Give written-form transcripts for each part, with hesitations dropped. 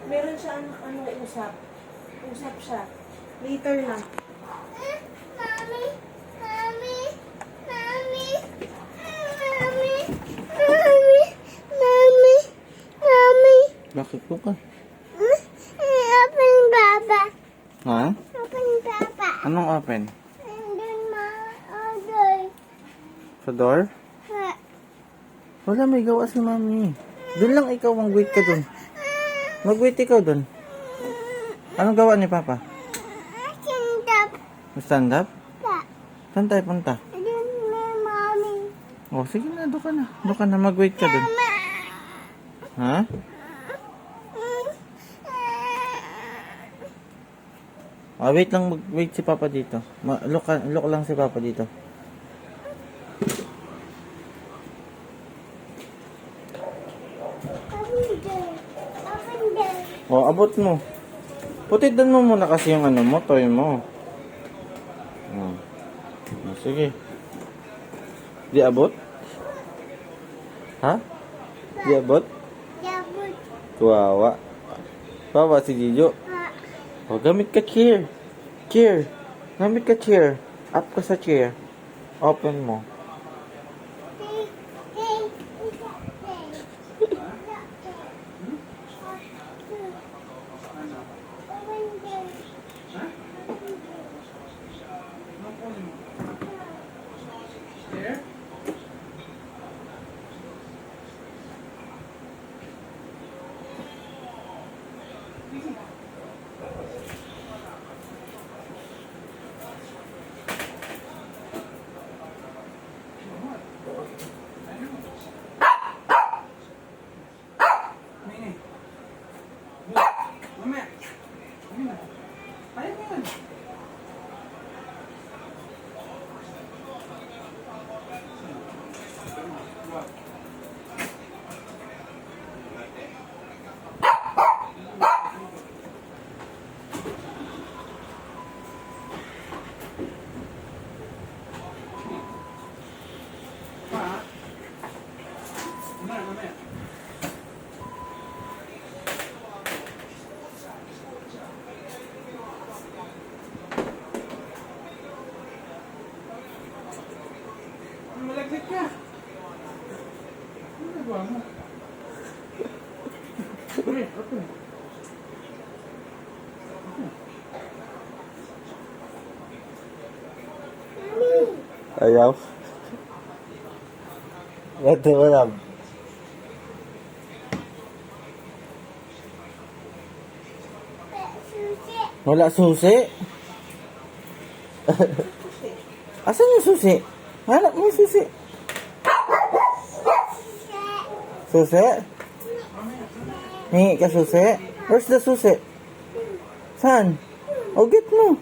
Meron siya usap. Usap siya. Later na. Mami, mami, mami, mami, mami, mami, mami. Bakit po ka? Open baba. Ha? Open baba. Anong open? And then order. Sa door? Ha. Wala, may gawa si mami. Doon lang ikaw, mag-wait ka doon. Mag-wait ikaw doon. Anong gawa ni Papa? Stand up. Stand up? Pa. Saan tayo punta? And then mommy. Oh, sige na, doon ka na. Doon ka na, mag-wait ka doon. Mama. Ha? Ah, wait lang, wait si Papa dito. Look lang si Papa dito. Open there. Open there. Oh, abot mo. Putidan mo muna kasi yung mo, toy mo. Oh. Oh, sige. Di abot? Ha? Di abot? Dabut. Kawawa. Kawawa si Gijo. Ha. Oh, gamit ka chair. Chair. Gamit ka chair. Up ka sa chair. Open mo. Hey, hey, hey. Open there. Malaglit ka. Ano nagawa mo? Okay. Ayaw. Ito mo lang. Susi. Wala susi. Asan yung susi? Hanap mo yung susi. Susi? Hingi ka susi? Where's the susi? Saan? O, get mo.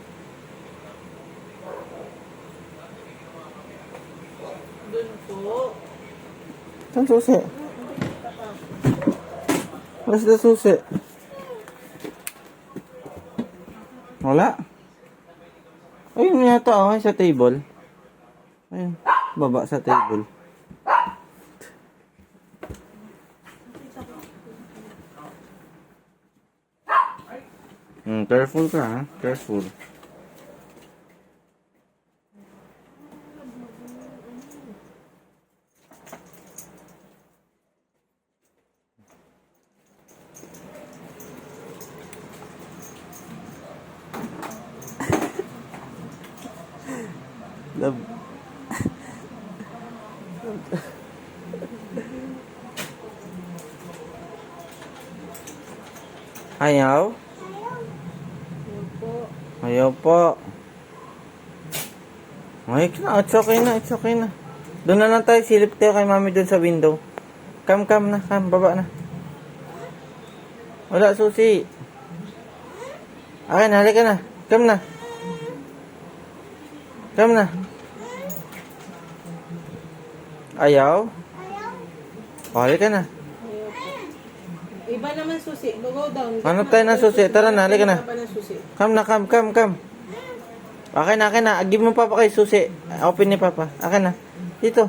Doon po. Saan susi? Where's the susi? Wala. Ayun yata oh, sa table. Ayun, baba sa table. Careful ka ha, careful. Love. Ayaw? Ayaw po. Ay, it's okay na, it's okay na. Doon na lang tayo, silip tayo kay mami doon sa window. Come na, baba na. Wala susi. Akin, halika na. Come na. Come na. Ayaw? O, halika na. Iba naman susi. Go down. Hanap tayo ng susi. Tara na, halika na. Iba na susi. Come na, come. Akin na. Give mo papa kay susi. Open ni papa. Akin na. Dito.